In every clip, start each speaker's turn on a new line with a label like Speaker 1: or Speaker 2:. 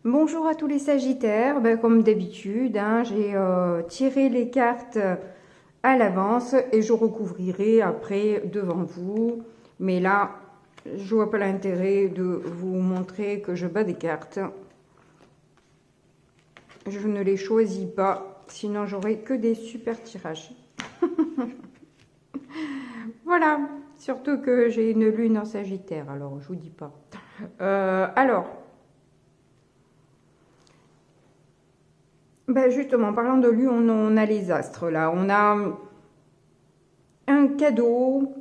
Speaker 1: Bonjour à tous les Sagittaires, comme d'habitude, j'ai tiré les cartes à l'avance et je recouvrirai après devant vous. Mais là, je vois pas l'intérêt de vous montrer que je bats des cartes. Je ne les choisis pas, sinon j'aurai que des super tirages. Voilà, surtout que j'ai une lune en Sagittaire, alors je vous dis pas. Alors... justement, parlant de lui, on a les astres là. On a un cadeau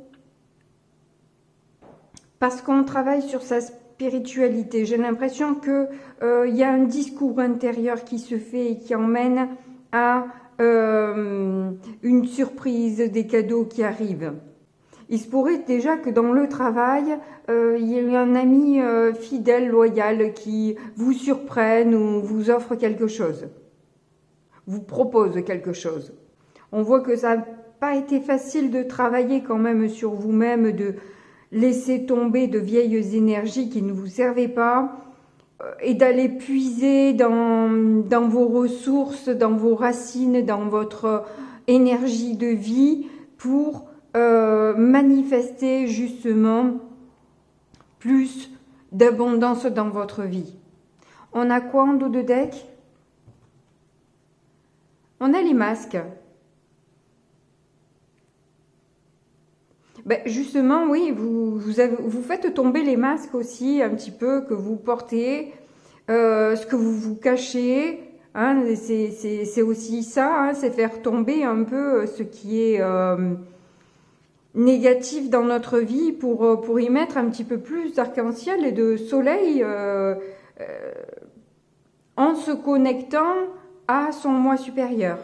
Speaker 1: parce qu'on travaille sur sa spiritualité. J'ai l'impression que y a un discours intérieur qui se fait et qui emmène à une surprise, des cadeaux qui arrivent. Il se pourrait déjà que dans le travail, il y ait un ami fidèle, loyal, qui vous surprenne ou vous offre quelque chose, vous propose quelque chose. On voit que ça n'a pas été facile de travailler quand même sur vous-même, de laisser tomber de vieilles énergies qui ne vous servaient pas et d'aller puiser dans vos ressources, dans vos racines, dans votre énergie de vie pour manifester justement plus d'abondance dans votre vie. On a quoi en dos de deck? On a les masques. Justement, oui, vous faites tomber les masques aussi un petit peu que vous portez, ce que vous cachez. Hein, c'est aussi ça, hein, c'est faire tomber un peu ce qui est négatif dans notre vie pour y mettre un petit peu plus d'arc-en-ciel et de soleil en se connectant à son moi supérieur.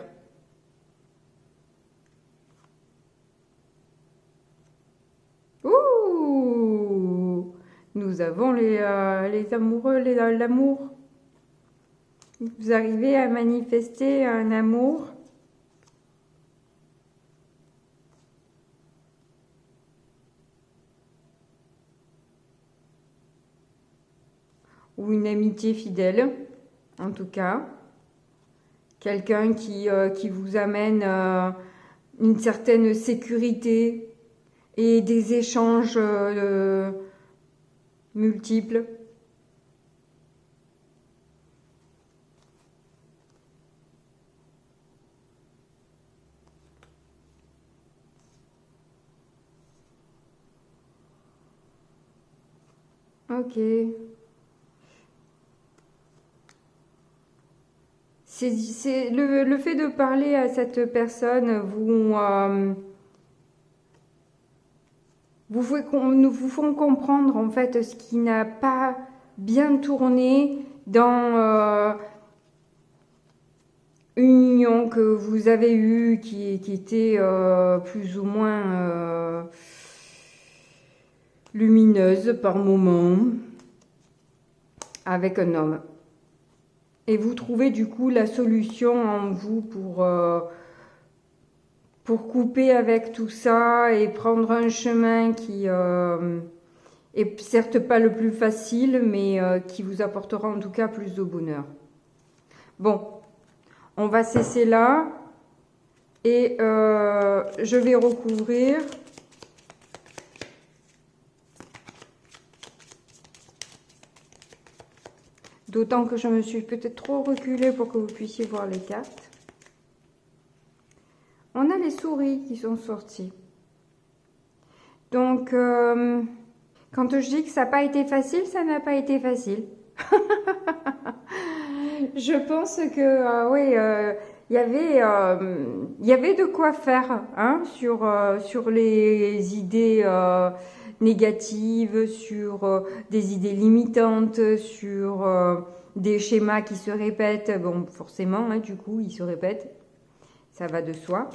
Speaker 1: Ouh, nous avons les amoureux, l'amour. Vous arrivez à manifester un amour. Ou une amitié fidèle, en tout cas. Quelqu'un qui vous amène une certaine sécurité et des échanges multiples. Ok. C'est le fait de parler à cette personne vous font comprendre en fait ce qui n'a pas bien tourné dans une union que vous avez eue qui était plus ou moins lumineuse par moments avec un homme. Et vous trouvez du coup la solution en vous pour couper avec tout ça et prendre un chemin qui est certes pas le plus facile, mais qui vous apportera en tout cas plus de bonheur. Bon, on va cesser là et je vais recouvrir. D'autant que je me suis peut-être trop reculée pour que vous puissiez voir les cartes. On a les souris qui sont sorties. Donc, quand je dis que ça n'a pas été facile, ça n'a pas été facile. Je pense que, oui, il y avait de quoi faire hein, sur les idées négatives, sur des idées limitantes, sur des schémas qui se répètent. Bon, forcément, hein, du coup, ils se répètent. Ça va de soi.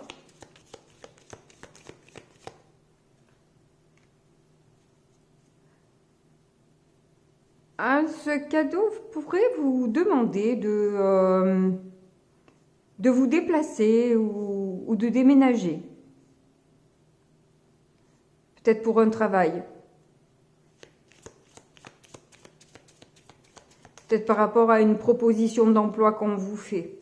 Speaker 1: Ce cadeau pourrait vous demander de vous déplacer ou de déménager. Peut-être pour un travail. peut-être par rapport à une proposition d'emploi qu'on vous fait.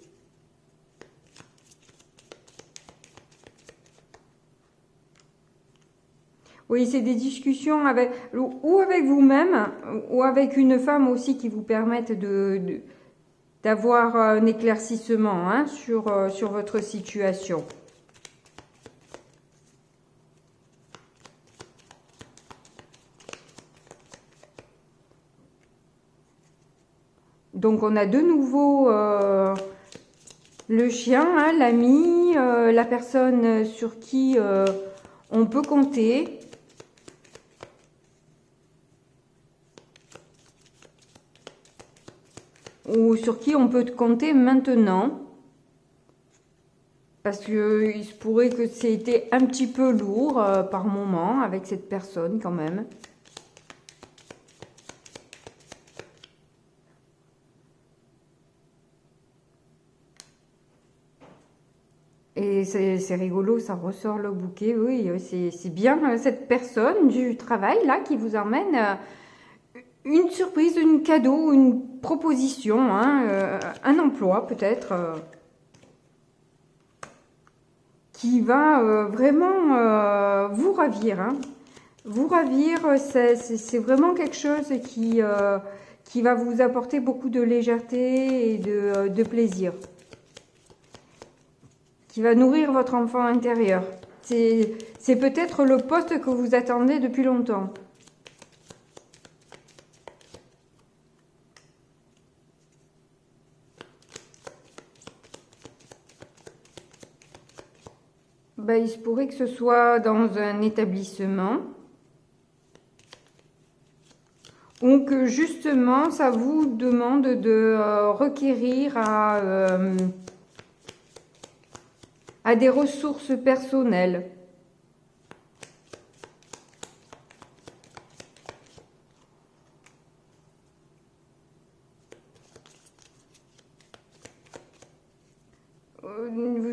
Speaker 1: Oui, c'est des discussions avec ou avec vous-même ou avec une femme aussi qui vous permettent d'avoir un éclaircissement hein, sur votre situation. Donc on a de nouveau le chien, hein, l'ami, la personne sur qui on peut compter. Ou sur qui on peut compter maintenant. Parce qu'il se pourrait que c'était un petit peu lourd par moment avec cette personne quand même. Et c'est rigolo, ça ressort le bouquet. Oui, c'est bien cette personne du travail là qui vous emmène une surprise, un cadeau, une proposition, hein, un emploi peut-être, qui va vraiment vous ravir. Hein. Vous ravir, c'est vraiment quelque chose qui va vous apporter beaucoup de légèreté et de plaisir. Qui va nourrir votre enfant intérieur. C'est peut-être le poste que vous attendez depuis longtemps. Ben, il se pourrait que ce soit dans un établissement ou que justement ça vous demande de requérir à des ressources personnelles.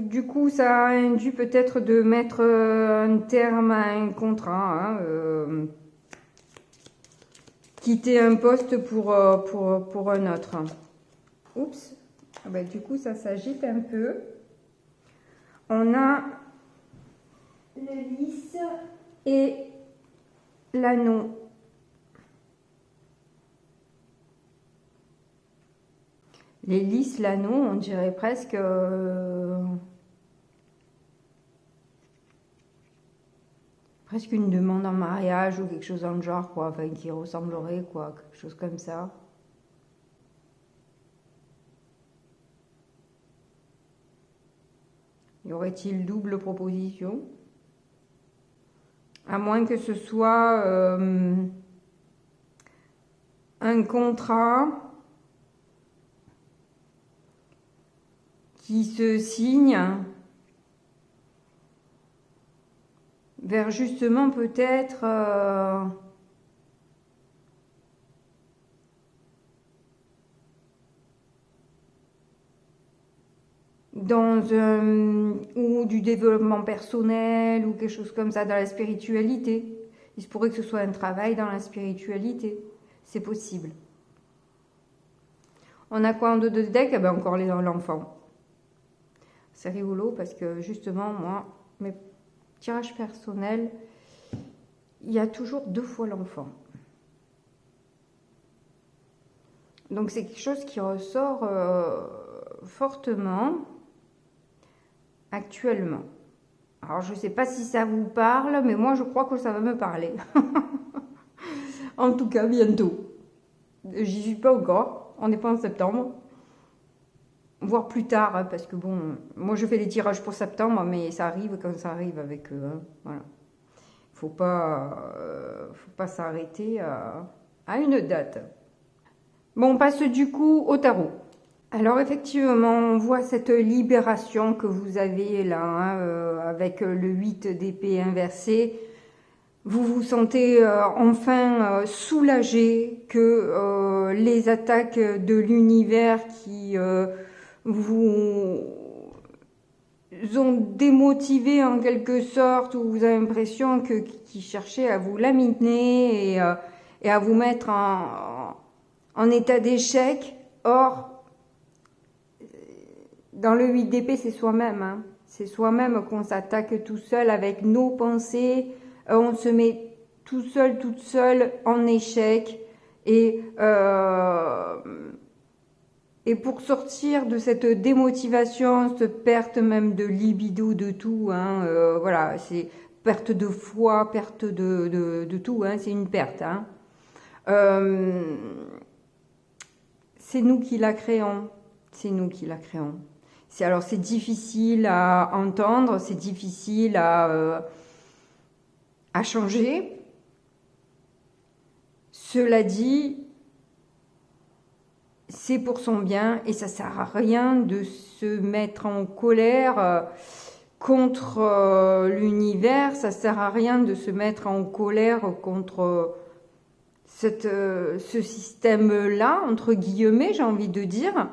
Speaker 1: Du coup, ça induit peut-être de mettre un terme à un contrat, hein, quitter un poste pour un autre. Oups, ah ben, du coup, ça s'agite un peu. On a le lys et l'anneau. Les lys, l'anneau, on dirait presque presque une demande en mariage ou quelque chose dans le genre, quoi, enfin qui ressemblerait, quoi, quelque chose comme ça. Y aurait-il double proposition? À moins que ce soit un contrat qui se signe vers justement peut-être dans ou du développement personnel ou quelque chose comme ça, dans la spiritualité. Il se pourrait que ce soit un travail dans la spiritualité. C'est possible. On a quoi en dos de deck? Eh ben encore l'enfant. C'est rigolo parce que justement, moi, mes tirages personnels, il y a toujours 2 fois l'enfant. Donc c'est quelque chose qui ressort fortement actuellement. Alors je ne sais pas si ça vous parle, mais moi je crois que ça va me parler. En tout cas, bientôt. J'y suis pas encore, on n'est pas en septembre. Voire plus tard, hein, parce que bon, moi je fais les tirages pour septembre, mais ça arrive quand ça arrive avec eux. Hein, voilà. Faut pas s'arrêter à une date. Bon, on passe du coup au tarot. Alors effectivement, on voit cette libération que vous avez là, hein, avec le 8 d'épée inversé. Vous vous sentez enfin soulagé que les attaques de l'univers qui vous ont démotivé en quelque sorte, ou vous avez l'impression qu'ils cherchaient à vous laminer et à vous mettre en état d'échec. Or, dans le 8 d'épée, c'est soi-même. Hein. C'est soi-même qu'on s'attaque tout seul avec nos pensées. On se met tout seul, toute seule en échec. Et pour sortir de cette démotivation, cette perte même de libido, de tout, hein, voilà, c'est perte de foi, perte de tout, hein, c'est une perte. Hein. C'est nous qui la créons, c'est nous qui la créons. Alors c'est difficile à entendre, c'est difficile à changer. Cela dit, c'est pour son bien et ça sert à rien de se mettre en colère contre l'univers, ça sert à rien de se mettre en colère contre ce système-là, entre guillemets, j'ai envie de dire,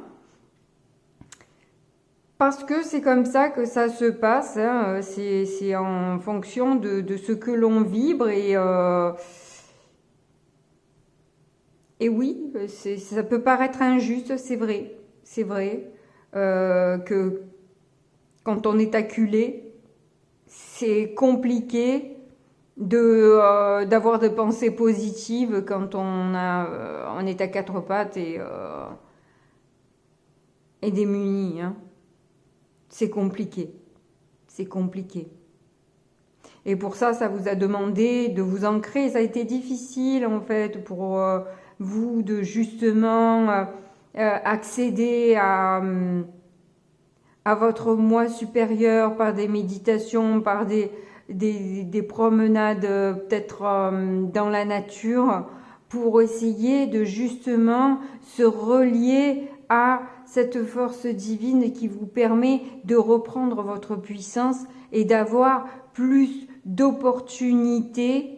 Speaker 1: parce que c'est comme ça que ça se passe, hein, c'est en fonction de ce que l'on vibre et oui, ça peut paraître injuste, c'est vrai. C'est vrai que quand on est acculé, c'est compliqué d'avoir des pensées positives quand on est à quatre pattes et démuni. Hein. C'est compliqué. C'est compliqué. Et pour ça, ça vous a demandé de vous ancrer. Ça a été difficile en fait pour vous de justement accéder à votre moi supérieur par des méditations, par des promenades peut-être dans la nature pour essayer de justement se relier à cette force divine qui vous permet de reprendre votre puissance et d'avoir plus d'opportunités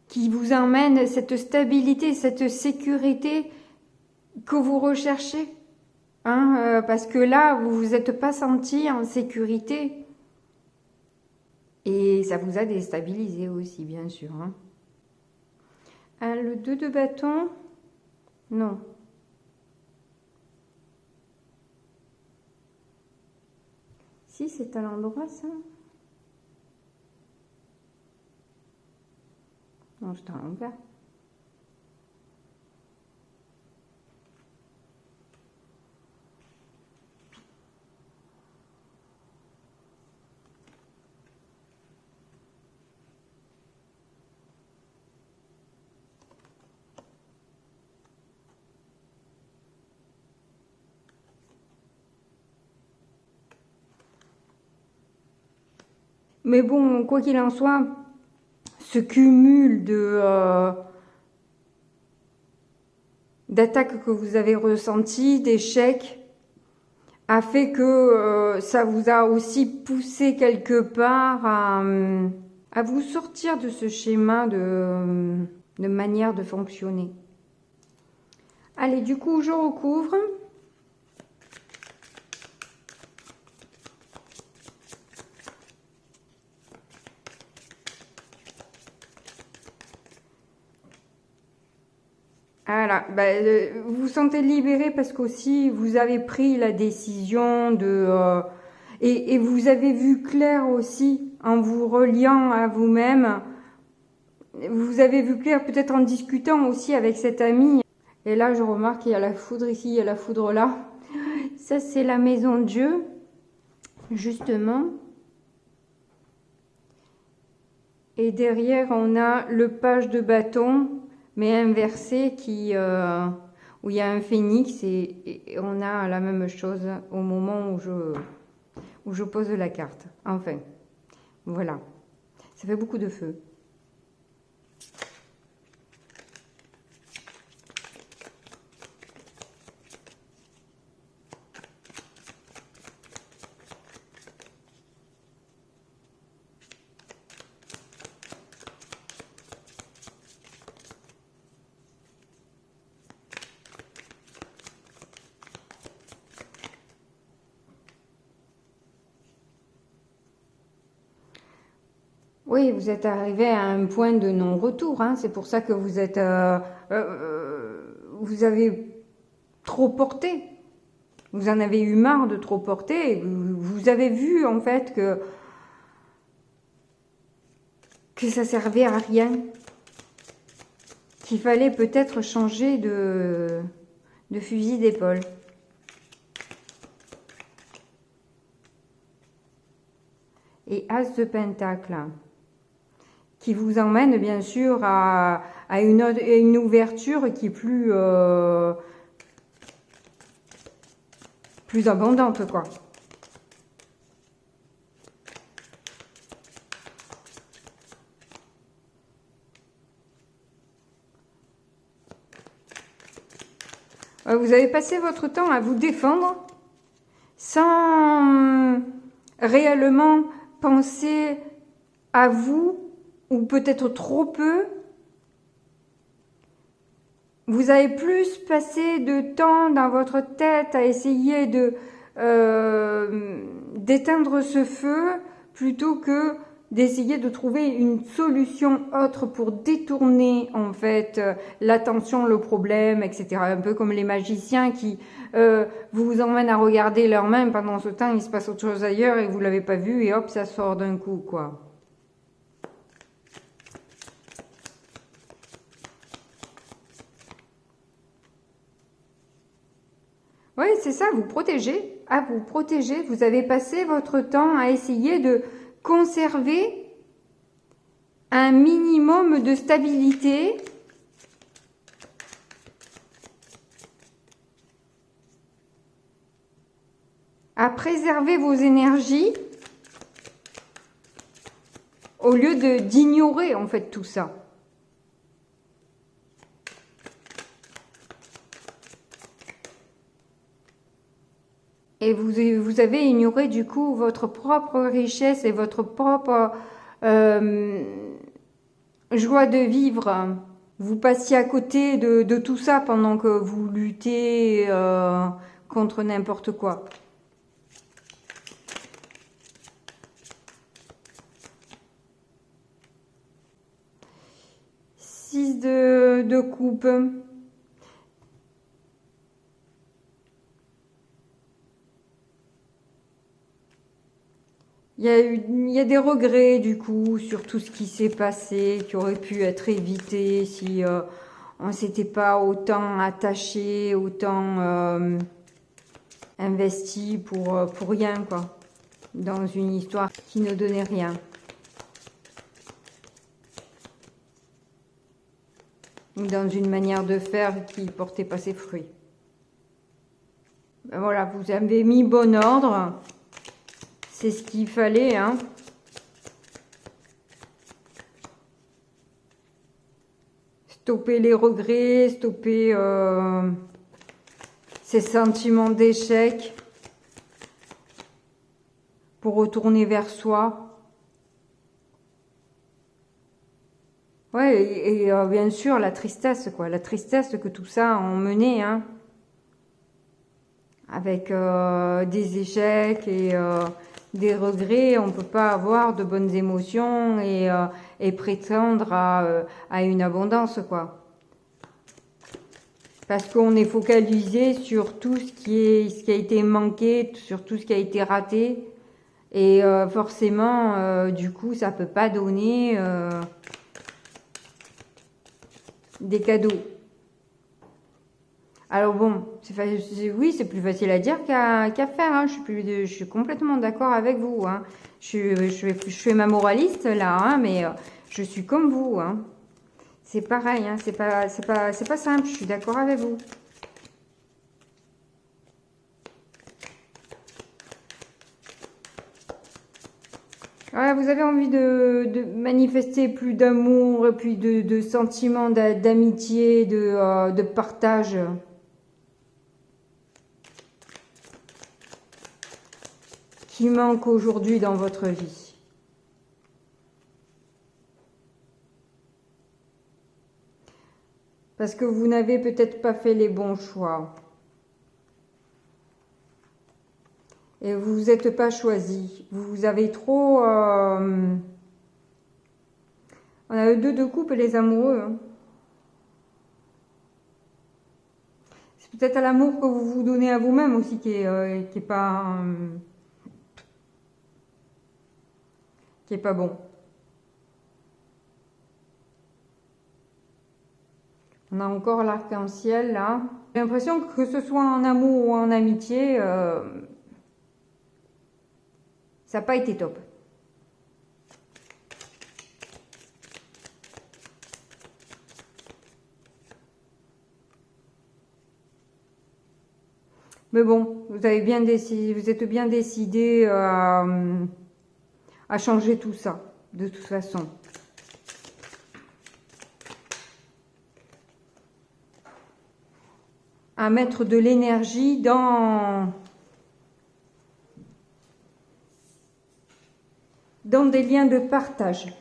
Speaker 1: qui vous emmènent cette stabilité, cette sécurité que vous recherchez. Hein, parce que là, vous vous êtes pas senti en sécurité. Et ça vous a déstabilisé aussi, bien sûr. Hein. Le 2 de bâton, non. Si, c'est à l'endroit, ça. Non, je t'en l'envers. Mais bon, quoi qu'il en soit, ce cumul d'attaques que vous avez ressenties, d'échecs, a fait que ça vous a aussi poussé quelque part à vous sortir de ce schéma de manière de fonctionner. Allez, du coup, je recouvre. Voilà, vous vous sentez libéré parce qu'aussi vous avez pris la décision et vous avez vu clair aussi en vous reliant à vous-même. Vous avez vu clair peut-être en discutant aussi avec cet ami. Et là, je remarque qu'il y a la foudre ici, il y a la foudre là. Ça, c'est la maison de Dieu, justement. Et derrière, on a le page de bâton, mais inversé, où il y a un phénix et on a la même chose au moment où je pose la carte. Enfin, voilà. Ça fait beaucoup de feu. Oui, vous êtes arrivé à un point de non-retour. Hein. C'est pour ça que vous avez trop porter. Vous en avez eu marre de trop porter. Et vous avez vu en fait que ça servait à rien. Qu'il fallait peut-être changer de fusil d'épaule. Et As de Pentacle, qui vous emmène bien sûr à une ouverture qui est plus abondante, quoi. Vous avez passé votre temps à vous défendre sans réellement penser à vous, ou peut-être trop peu. Vous avez plus passé de temps dans votre tête à essayer d'éteindre ce feu plutôt que d'essayer de trouver une solution autre pour détourner en fait l'attention, le problème, etc. Un peu comme les magiciens qui vous emmènent à regarder leurs mains, pendant ce temps il se passe autre chose ailleurs et vous l'avez pas vu et hop ça sort d'un coup, quoi. Oui, c'est ça, vous protégez. À vous protéger. Vous avez passé votre temps à essayer de conserver un minimum de stabilité. À préserver vos énergies au lieu d'ignorer en fait tout ça. Et vous avez ignoré du coup votre propre richesse et votre propre joie de vivre. Vous passiez à côté de tout ça pendant que vous luttez contre n'importe quoi. Six de coupe. Il y a des regrets du coup sur tout ce qui s'est passé, qui aurait pu être évité si on s'était pas autant attaché, autant investi pour rien, quoi, dans une histoire qui ne donnait rien. Ou dans une manière de faire qui portait pas ses fruits. Ben voilà, vous avez mis bon ordre. C'est ce qu'il fallait, hein. Stopper les regrets, stopper ces sentiments d'échec pour retourner vers soi. Ouais, et bien sûr la tristesse, quoi. La tristesse que tout ça a emmené, hein. Avec des échecs et des regrets, on ne peut pas avoir de bonnes émotions et prétendre à une abondance, quoi. Parce qu'on est focalisé sur tout ce qui a été manqué, sur tout ce qui a été raté. Et forcément, du coup, ça peut pas donner des cadeaux. Alors bon, oui, c'est plus facile à dire qu'à faire. Hein. Je suis complètement d'accord avec vous. Hein. Je fais ma moraliste là, hein, mais je suis comme vous. Hein. C'est pareil, hein, c'est pas simple. Je suis d'accord avec vous. Ouais, vous avez envie de manifester plus d'amour et puis de sentiments d'amitié, de partage. Qui manque aujourd'hui dans votre vie. Parce que vous n'avez peut-être pas fait les bons choix. Et vous vous êtes pas choisi. Vous avez trop... On a le 2 de coupe et les amoureux. Hein. peut-être à l'amour que vous vous donnez à vous-même aussi qui est pas bon. On a encore l'arc-en-ciel là. J'ai l'impression que ce soit en amour ou en amitié, ça n'a pas été top. Mais bon, vous avez bien décidé, vous êtes bien décidé à changer tout ça, de toute façon. À mettre de l'énergie dans des liens de partage.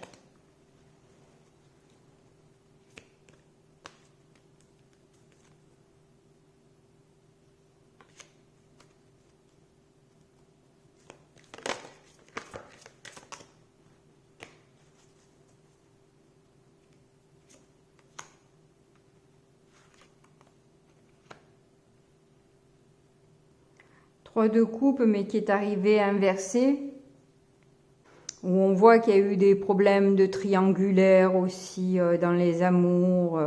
Speaker 1: De coupe, mais qui est arrivé inversé, où on voit qu'il y a eu des problèmes de triangulaire aussi dans les amours,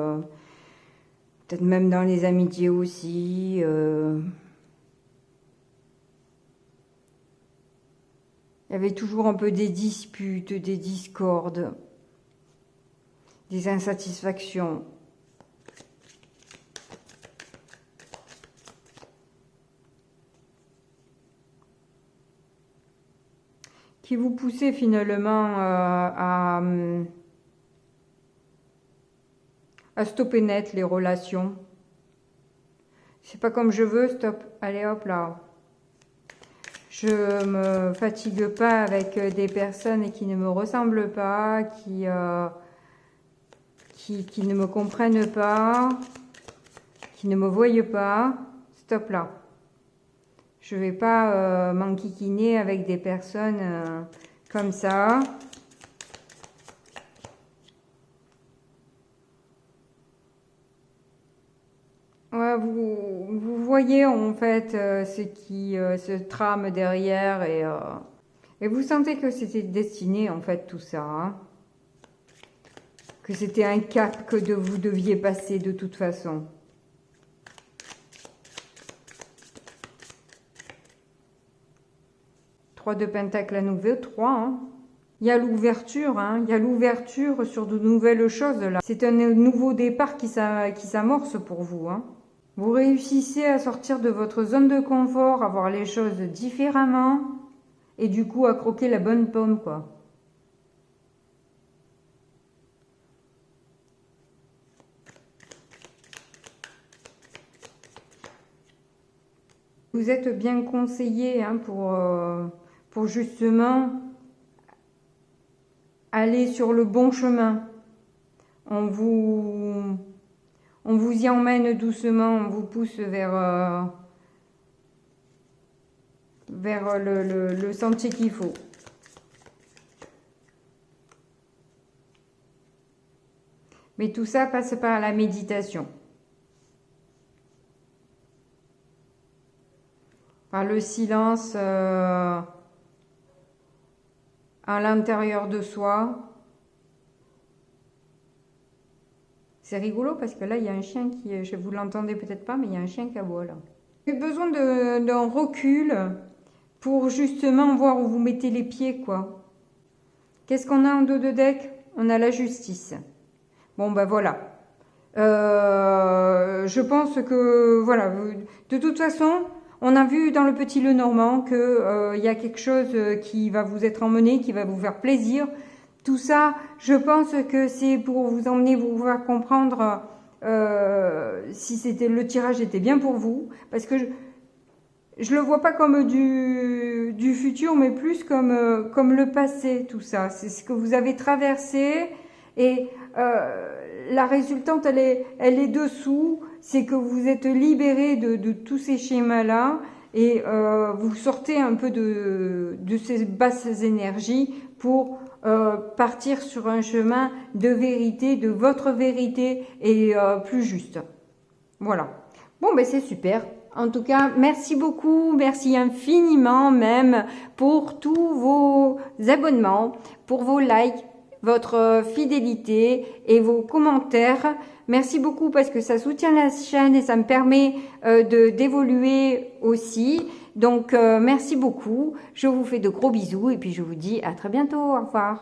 Speaker 1: peut-être même dans les amitiés aussi. Il y avait toujours un peu des disputes, des discordes, des insatisfactions. Qui vous poussait finalement à stopper net les relations. C'est pas comme je veux, stop. Allez hop là. Je me fatigue pas avec des personnes qui ne me ressemblent pas, qui ne me comprennent pas, qui ne me voient pas. Stop là. Je vais pas m'enquiquiner avec des personnes comme ça. Ouais, vous voyez en fait ce qui se trame derrière et vous sentez que c'était destiné en fait tout ça. Hein, que c'était un cap que vous deviez passer de toute façon. De Pentacle à nouveau, 3. Hein. Il y a l'ouverture, hein. Il y a l'ouverture sur de nouvelles choses là. C'est un nouveau départ qui s'amorce pour vous. Hein. Vous réussissez à sortir de votre zone de confort, à voir les choses différemment et du coup à croquer la bonne pomme, quoi. Vous êtes bien conseillé hein, pour justement aller sur le bon chemin. On vous y emmène doucement, on vous pousse vers le sentier qu'il faut. Mais tout ça passe par la méditation. Par le silence à l'intérieur de soi. C'est rigolo parce que là, il y a un chien qui... Vous l'entendez peut-être pas, mais il y a un chien qui aboie là. J'ai besoin d'un recul pour justement voir où vous mettez les pieds, quoi. Qu'est-ce qu'on a en dos de deck? On a la justice. Bon, ben voilà. Je pense que, voilà, de toute façon... On a vu dans le Petit Lenormand que y a quelque chose qui va vous être emmené, qui va vous faire plaisir. Tout ça, je pense que c'est pour vous emmener, vous faire comprendre si c'était le tirage était bien pour vous. Parce que je le vois pas comme du futur, mais plus comme le passé, tout ça. C'est ce que vous avez traversé et la résultante, elle est dessous. C'est que vous êtes libéré de tous ces schémas-là et vous sortez un peu de ces basses énergies pour partir sur un chemin de vérité, de votre vérité et plus juste. Voilà. Bon, ben c'est super. En tout cas, merci beaucoup, merci infiniment même pour tous vos abonnements, pour vos likes, votre fidélité et vos commentaires. Merci beaucoup parce que ça soutient la chaîne et ça me permet d'évoluer aussi. Donc, merci beaucoup. Je vous fais de gros bisous et puis je vous dis à très bientôt. Au revoir.